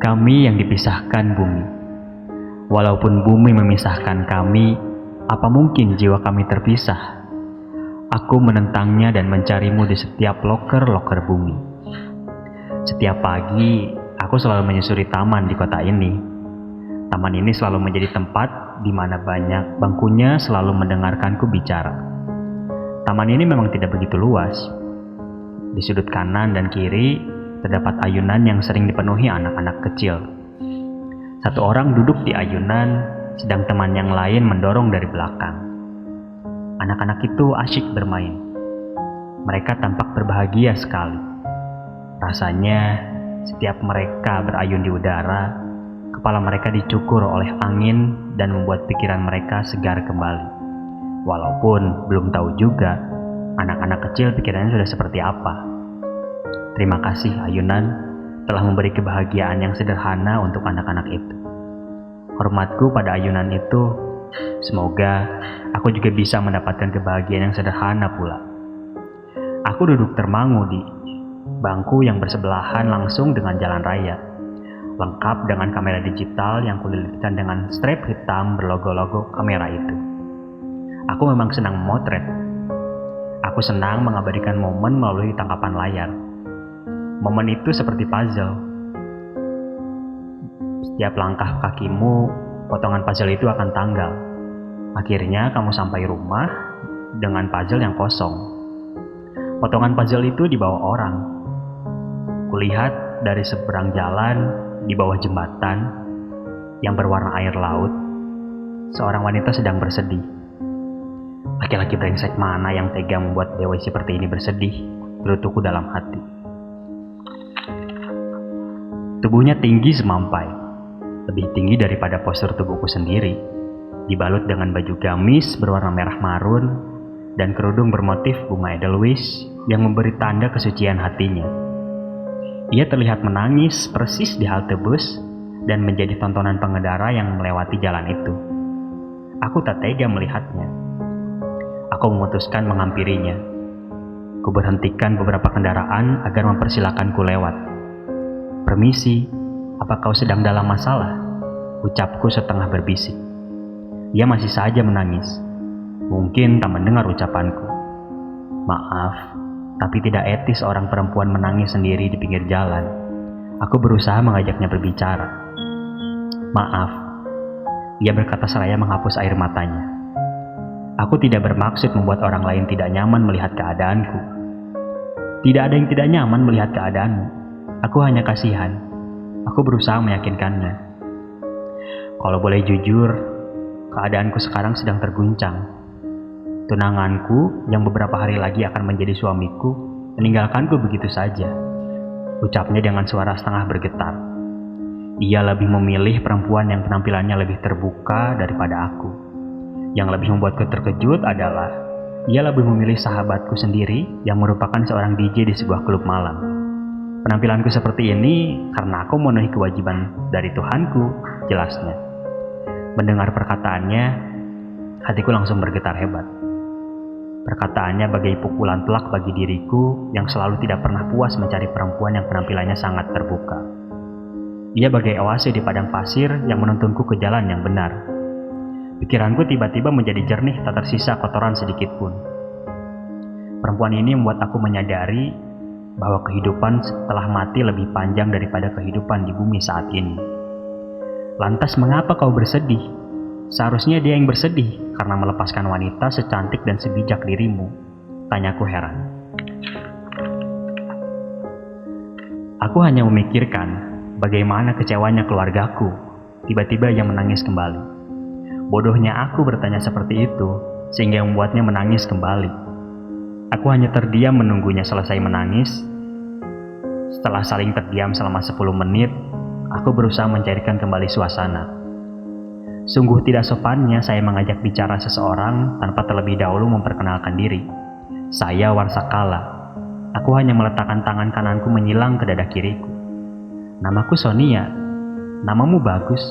Kami yang dipisahkan bumi. Walaupun bumi memisahkan kami, apa mungkin jiwa kami terpisah? Aku menentangnya dan mencarimu di setiap loker-loker bumi. Setiap pagi, aku selalu menyusuri taman di kota ini. Taman ini selalu menjadi tempat di mana banyak bangkunya selalu mendengarkanku bicara. Taman ini memang tidak begitu luas. Di sudut kanan dan kiri, terdapat ayunan yang sering dipenuhi anak-anak kecil. Satu orang duduk di ayunan, sedang teman yang lain mendorong dari belakang. Anak-anak itu asyik bermain. Mereka tampak berbahagia sekali. Rasanya, setiap mereka berayun di udara, kepala mereka dicukur oleh angin dan membuat pikiran mereka segar kembali. Walaupun belum tahu juga, anak-anak kecil pikirannya sudah seperti apa. Terima kasih ayunan telah memberi kebahagiaan yang sederhana untuk anak-anak itu. Hormatku pada ayunan itu, semoga aku juga bisa mendapatkan kebahagiaan yang sederhana pula. Aku duduk termangu di bangku yang bersebelahan langsung dengan jalan raya, lengkap dengan kamera digital yang kulilitkan dengan strap hitam berlogo-logo kamera itu. Aku memang senang memotret. Aku senang mengabadikan momen melalui tangkapan layar. Momen itu seperti puzzle. Setiap langkah kakimu, potongan puzzle itu akan tanggal. Akhirnya kamu sampai rumah dengan puzzle yang kosong. Potongan puzzle itu dibawa orang. Kulihat dari seberang jalan, di bawah jembatan yang berwarna air laut, seorang wanita sedang bersedih. Laki-laki brengsek mana yang tega membuat dewa seperti ini bersedih, gerutuku dalam hati. Tubuhnya tinggi semampai, lebih tinggi daripada postur tubuhku sendiri, dibalut dengan baju gamis berwarna merah marun dan kerudung bermotif bunga edelweiss yang memberi tanda kesucian hatinya. Ia terlihat menangis persis di halte bus dan menjadi tontonan pengendara yang melewati jalan itu. Aku tak tega melihatnya. Aku memutuskan menghampirinya. Ku berhentikan beberapa kendaraan agar mempersilakanku lewat. "Permisi, apa kau sedang dalam masalah?" ucapku setengah berbisik. Ia masih saja menangis. Mungkin tak mendengar ucapanku. "Maaf, tapi tidak etis orang perempuan menangis sendiri di pinggir jalan." Aku berusaha mengajaknya berbicara. "Maaf," ia berkata seraya menghapus air matanya. "Aku tidak bermaksud membuat orang lain tidak nyaman melihat keadaanku. Tidak ada yang tidak nyaman melihat keadaanmu. Aku hanya kasihan." Aku berusaha meyakinkannya. "Kalau boleh jujur, keadaanku sekarang sedang terguncang. Tunanganku yang beberapa hari lagi akan menjadi suamiku meninggalkanku begitu saja," ucapnya dengan suara setengah bergetar. Ia lebih memilih perempuan yang penampilannya lebih terbuka daripada aku. Yang lebih membuatku terkejut adalah ia lebih memilih sahabatku sendiri yang merupakan seorang DJ di sebuah klub malam. Penampilanku seperti ini karena aku memenuhi kewajiban dari Tuhanku, jelasnya. Mendengar perkataannya, hatiku langsung bergetar hebat. Perkataannya bagai pukulan telak bagi diriku yang selalu tidak pernah puas mencari perempuan yang penampilannya sangat terbuka. Ia bagai oase di padang pasir yang menuntunku ke jalan yang benar. Pikiranku tiba-tiba menjadi jernih, tak tersisa kotoran sedikit pun. Perempuan ini membuat aku menyadari bahwa kehidupan setelah mati lebih panjang daripada kehidupan di bumi saat ini. "Lantas mengapa kau bersedih?" "Seharusnya dia yang bersedih karena melepaskan wanita secantik dan sebijak dirimu," tanyaku heran. Aku hanya memikirkan bagaimana kecewanya keluargaku. Tiba-tiba ia menangis kembali. Bodohnya aku bertanya seperti itu, sehingga membuatnya menangis kembali. Aku hanya terdiam menunggunya selesai menangis. Setelah saling terdiam selama 10 menit, aku berusaha mencairkan kembali suasana. Sungguh tidak sopannya saya mengajak bicara seseorang tanpa terlebih dahulu memperkenalkan diri. "Saya Warsakala." Aku hanya meletakkan tangan kananku menyilang ke dada kiriku. "Namaku Sonia." "Namamu bagus,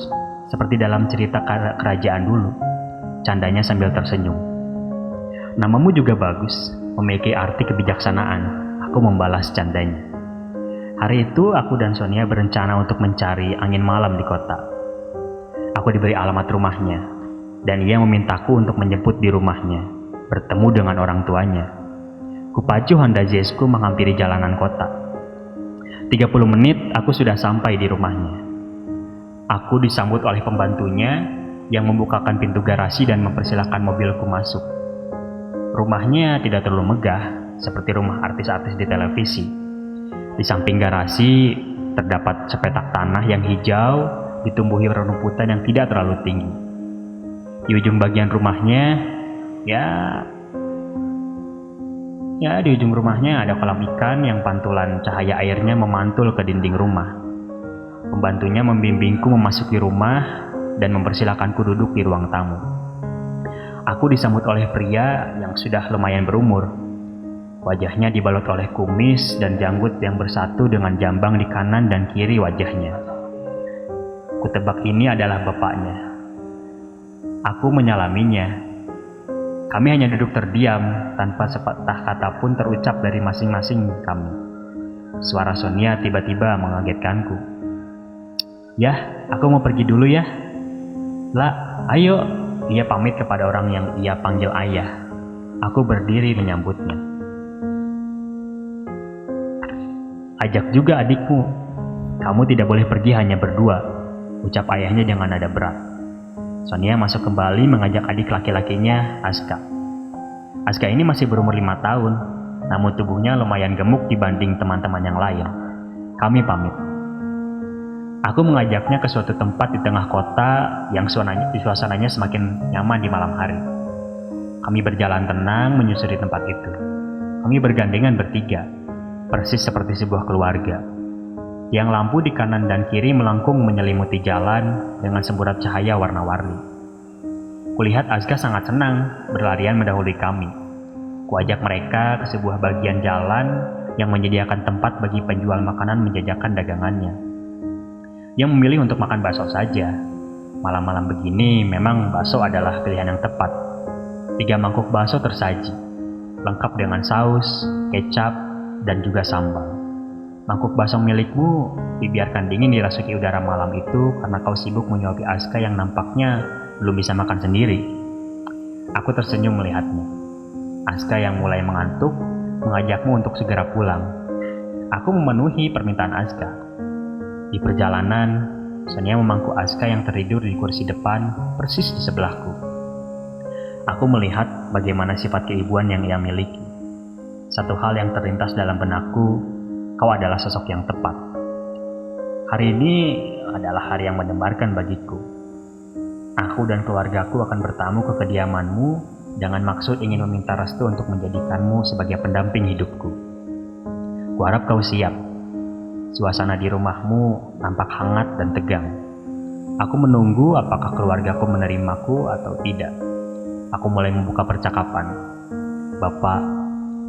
seperti dalam cerita kerajaan dulu," candanya sambil tersenyum. "Namamu juga bagus, memiliki arti kebijaksanaan," aku membalas candanya. Hari itu aku dan Sonia berencana untuk mencari angin malam di kota. Aku diberi alamat rumahnya, dan ia memintaku untuk menjemput di rumahnya, bertemu dengan orang tuanya. Kupacu Honda Jazzku menghampiri jalanan kota. 30 menit aku sudah sampai di rumahnya. Aku disambut oleh pembantunya yang membukakan pintu garasi dan mempersilahkan mobilku masuk. Rumahnya tidak terlalu megah, seperti rumah artis-artis di televisi. Di samping garasi terdapat sepetak tanah yang hijau ditumbuhi rerumputan yang tidak terlalu tinggi. Di ujung bagian rumahnya, di ujung rumahnya ada kolam ikan yang pantulan cahaya airnya memantul ke dinding rumah. Pembantunya membimbingku memasuki rumah dan mempersilakanku duduk di ruang tamu. Aku disambut oleh pria yang sudah lumayan berumur. Wajahnya dibalut oleh kumis dan janggut yang bersatu dengan jambang di kanan dan kiri wajahnya. Kutebak ini adalah bapaknya. Aku menyalaminya. Kami hanya duduk terdiam tanpa sepatah kata pun terucap dari masing-masing kami. Suara Sonia tiba-tiba mengagetkanku. "Yah, aku mau pergi dulu ya." "Lah, ayo." Ia pamit kepada orang yang ia panggil ayah. Aku berdiri menyambutnya. "Ajak juga adikmu. Kamu tidak boleh pergi hanya berdua," ucap ayahnya dengan nada berat. Sonia masuk kembali mengajak adik laki-lakinya, Aska. Aska ini masih berumur 5 tahun, namun tubuhnya lumayan gemuk dibanding teman-teman yang lain. Kami pamit. Aku mengajaknya ke suatu tempat di tengah kota yang suasananya semakin nyaman di malam hari. Kami berjalan tenang menyusuri tempat itu. Kami bergandengan bertiga, persis seperti sebuah keluarga. Yang lampu di kanan dan kiri melengkung menyelimuti jalan dengan semburat cahaya warna-warni. Kulihat Aska sangat senang berlarian mendahului kami. Kuajak mereka ke sebuah bagian jalan yang menyediakan tempat bagi penjual makanan menjajakan dagangannya. Dia memilih untuk makan bakso saja. Malam-malam begini memang bakso adalah pilihan yang tepat. 3 mangkuk bakso tersaji, lengkap dengan saus, kecap, dan juga sambal. Mangkuk bakso milikmu dibiarkan dingin dirasuki udara malam itu karena kau sibuk menyuapi Aska yang nampaknya belum bisa makan sendiri. Aku tersenyum melihatnya. Aska yang mulai mengantuk mengajakmu untuk segera pulang. Aku memenuhi permintaan Aska. Di perjalanan, Sonia memangku Aska yang tertidur di kursi depan persis di sebelahku. Aku melihat bagaimana sifat keibuan yang ia miliki. Satu hal yang terlintas dalam benakku, kau adalah sosok yang tepat. Hari ini adalah hari yang mendebarkan bagiku. Aku dan keluargaku akan bertamu ke kediamanmu dengan maksud ingin meminta restu untuk menjadikanmu sebagai pendamping hidupku. Kuharap kau siap. Suasana di rumahmu nampak hangat dan tegang. Aku menunggu apakah keluargaku menerimaku atau tidak. Aku mulai membuka percakapan. "Bapak,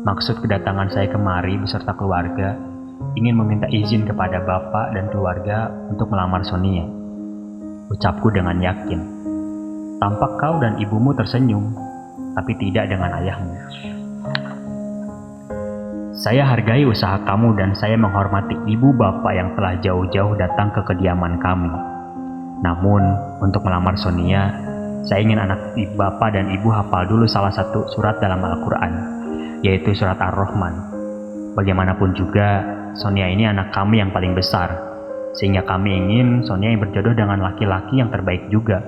maksud kedatangan saya kemari beserta keluarga ingin meminta izin kepada Bapak dan keluarga untuk melamar Sonia," ucapku dengan yakin. Tampak kau dan ibumu tersenyum, tapi tidak dengan ayahmu. "Saya hargai usaha kamu dan saya menghormati ibu bapak yang telah jauh-jauh datang ke kediaman kami. Namun, untuk melamar Sonia, saya ingin anak bapak dan ibu hafal dulu salah satu surat dalam Al-Quran, yaitu surat Ar-Rahman. Bagaimanapun juga, Sonia ini anak kami yang paling besar, sehingga kami ingin Sonia yang berjodoh dengan laki-laki yang terbaik juga.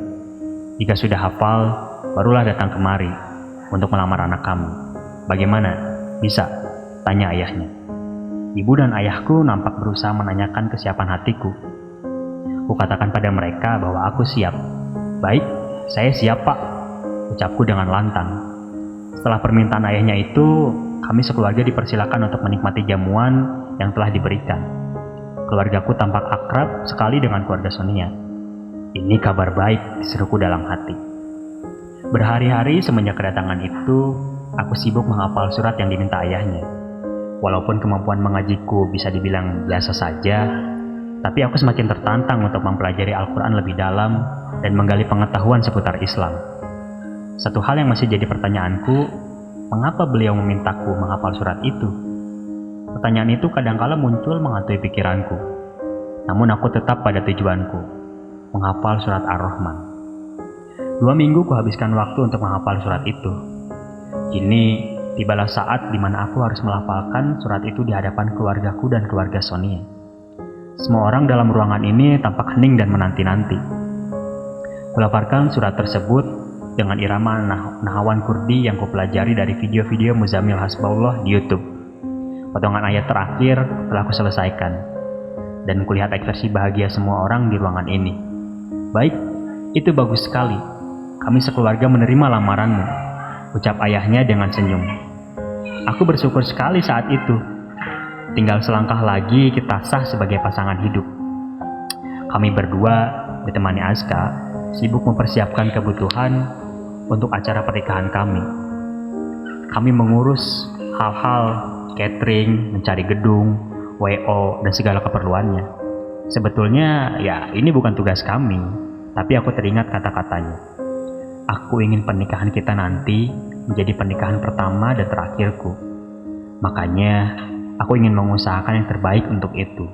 Jika sudah hafal, barulah datang kemari untuk melamar anak kami. Bagaimana? Bisa?" tanya ayahnya. Ibu dan ayahku nampak berusaha menanyakan kesiapan hatiku. Kukatakan pada mereka bahwa aku siap. "Baik, saya siap, Pak," ucapku dengan lantang. Setelah permintaan ayahnya itu, kami sekeluarga dipersilakan untuk menikmati jamuan yang telah diberikan. Keluargaku tampak akrab sekali dengan keluarga Sonia. "Ini kabar baik," seruku dalam hati. Berhari-hari semenjak kedatangan itu, aku sibuk menghafal surat yang diminta ayahnya. Walaupun kemampuan mengajiku bisa dibilang biasa saja, tapi aku semakin tertantang untuk mempelajari Al-Quran lebih dalam dan menggali pengetahuan seputar Islam. Satu hal yang masih jadi pertanyaanku, mengapa beliau memintaku menghafal surat itu? Pertanyaan itu kadangkala muncul menghantui pikiranku. Namun aku tetap pada tujuanku, menghafal surat Ar-Rahman. 2 minggu kuhabiskan waktu untuk menghafal surat itu. Kini, tibalah saat di mana aku harus melafalkan surat itu di hadapan keluargaku dan keluarga Sonia. Semua orang dalam ruangan ini tampak hening dan menanti-nanti. Kulafalkan surat tersebut dengan irama nahawan Kurdi yang kupelajari dari video-video Muzammil Hasbullah di YouTube. Potongan ayat terakhir telah kuselesaikan, dan kulihat ekspresi bahagia semua orang di ruangan ini. Baik, itu bagus sekali. Kami sekeluarga menerima lamaranmu, ucap ayahnya dengan senyum. Aku bersyukur sekali saat itu. Tinggal selangkah lagi kita sah sebagai pasangan hidup. Kami berdua ditemani Aska sibuk mempersiapkan kebutuhan untuk acara pernikahan kami. Kami mengurus hal-hal catering, mencari gedung, WO, dan segala keperluannya. Sebetulnya ya ini bukan tugas kami, tapi aku teringat kata-katanya. Aku ingin pernikahan kita nanti menjadi pernikahan pertama dan terakhirku. Makanya aku ingin mengusahakan yang terbaik untuk itu,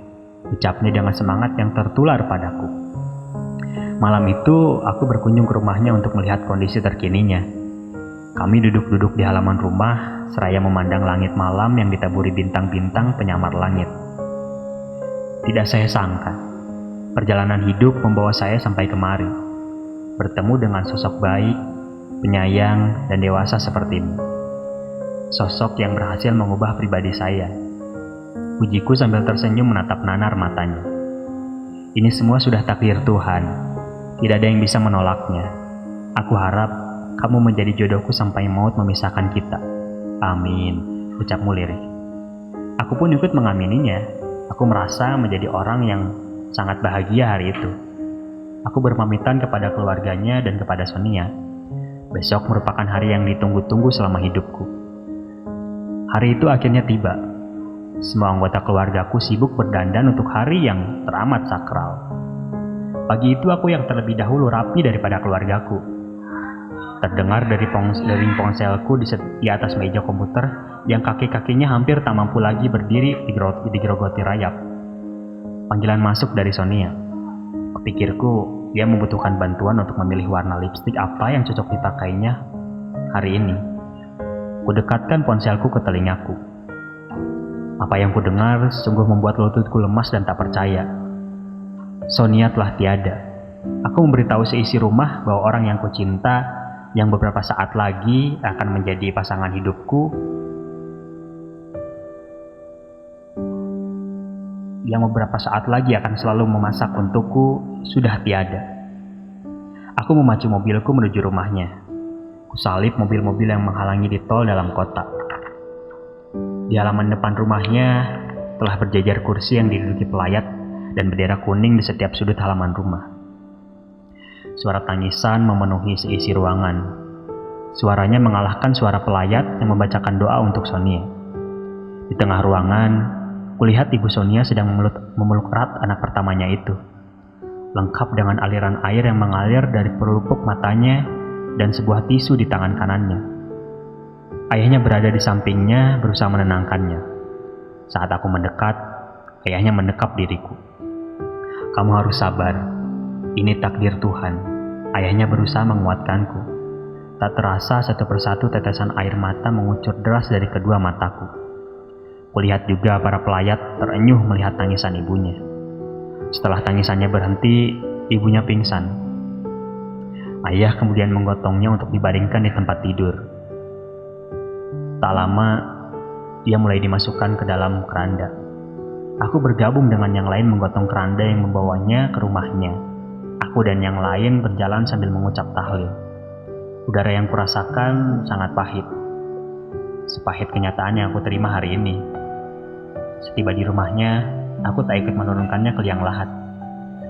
ucapnya dengan semangat yang tertular padaku. Malam itu aku berkunjung ke rumahnya untuk melihat kondisi terkininya. Kami duduk-duduk di halaman rumah seraya memandang langit malam yang ditaburi bintang-bintang penyamar langit. Tidak saya sangka, perjalanan hidup membawa saya sampai kemari, bertemu dengan sosok baik, penyayang, dan dewasa sepertimu. Sosok yang berhasil mengubah pribadi saya. Ujiku sambil tersenyum menatap nanar matanya. Ini semua sudah takdir Tuhan, tidak ada yang bisa menolaknya. Aku harap kamu menjadi jodohku sampai maut memisahkan kita. Amin, ucapmu lirik. Aku pun ikut mengamininya. Aku merasa menjadi orang yang sangat bahagia hari itu. Aku berpamitan kepada keluarganya dan kepada Sonia. Besok merupakan hari yang ditunggu-tunggu selama hidupku. Hari itu akhirnya tiba. Semua anggota keluargaku sibuk berdandan untuk hari yang teramat sakral. Pagi itu aku yang terlebih dahulu rapi daripada keluargaku. Terdengar dari ponselku di atas meja komputer yang kaki-kakinya hampir tak mampu lagi berdiri digerogoti rayap. Panggilan masuk dari Sonia. Kupikirku dia membutuhkan bantuan untuk memilih warna lipstik apa yang cocok dipakainya hari ini. Kudekatkan ponselku ke telingaku. Apa yang kudengar sungguh membuat lututku lemas dan tak percaya. Sonia telah tiada. Aku memberitahu seisi rumah bahwa orang yang kucinta yang beberapa saat lagi akan menjadi pasangan hidupku, yang beberapa saat lagi akan selalu memasak untukku, sudah tiada. Aku memacu mobilku menuju rumahnya. Kusalip mobil-mobil yang menghalangi di tol dalam kota. Di halaman depan rumahnya telah berjajar kursi yang diduduki pelayat dan bendera kuning di setiap sudut halaman rumah. Suara tangisan memenuhi seisi ruangan. Suaranya mengalahkan suara pelayat yang membacakan doa untuk Sonia. Di tengah ruangan, kulihat ibu Sonia sedang memeluk erat anak pertamanya itu, lengkap dengan aliran air yang mengalir dari pelupuk matanya dan sebuah tisu di tangan kanannya. Ayahnya berada di sampingnya berusaha menenangkannya. Saat aku mendekat, ayahnya mendekap diriku. Kamu harus sabar. Ini takdir Tuhan. Ayahnya berusaha menguatkanku. Tak terasa satu persatu tetesan air mata mengucur deras dari kedua mataku. Kulihat juga para pelayat terenyuh melihat tangisan ibunya. Setelah tangisannya berhenti, ibunya pingsan. Ayah kemudian menggotongnya untuk dibaringkan di tempat tidur. Tak lama, dia mulai dimasukkan ke dalam keranda. Aku bergabung dengan yang lain menggotong keranda yang membawanya ke rumahnya. Aku dan yang lain berjalan sambil mengucap tahlil. Udara yang kurasakan sangat pahit. Sepahit kenyataan yang aku terima hari ini. Setiba di rumahnya, aku tak ikut menurunkannya ke liang lahat.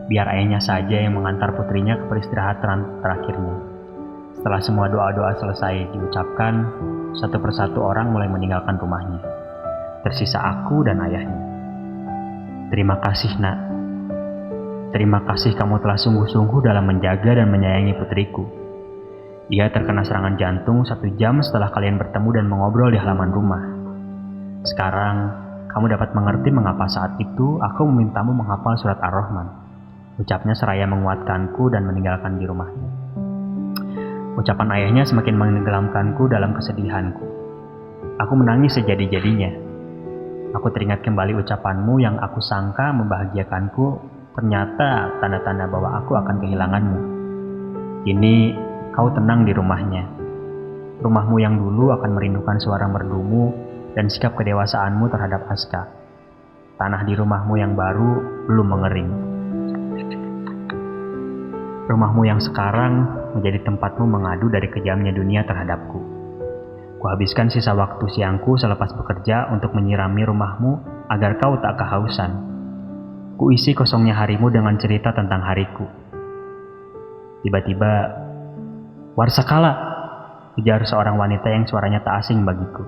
Biar ayahnya saja yang mengantar putrinya ke peristirahatan terakhirnya. Setelah semua doa-doa selesai diucapkan, satu persatu orang mulai meninggalkan rumahnya. Tersisa aku dan ayahnya. Terima kasih, Nak. Terima kasih kamu telah sungguh-sungguh dalam menjaga dan menyayangi putriku. Ia terkena serangan jantung 1 jam setelah kalian bertemu dan mengobrol di halaman rumah. Sekarang, kamu dapat mengerti mengapa saat itu aku memintamu menghafal surat Ar-Rahman. Ucapnya seraya menguatkanku dan meninggalkan di rumahnya. Ucapan ayahnya semakin menenggelamkanku dalam kesedihanku. Aku menangis sejadi-jadinya. Aku teringat kembali ucapanmu yang aku sangka membahagiakanku, ternyata tanda-tanda bahwa aku akan kehilanganmu. Kini kau tenang di rumahnya. Rumahmu yang dulu akan merindukan suara merdumu dan sikap kedewasaanmu terhadap Aska. Tanah di rumahmu yang baru belum mengering. Rumahmu yang sekarang menjadi tempatmu mengadu dari kejamnya dunia terhadapku. Kuhabiskan sisa waktu siangku selepas bekerja untuk menyirami rumahmu agar kau tak kehausan. Kuisi kosongnya harimu dengan cerita tentang hariku. Tiba-tiba, Warsakala, ujar seorang wanita yang suaranya tak asing bagiku.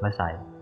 Selesai.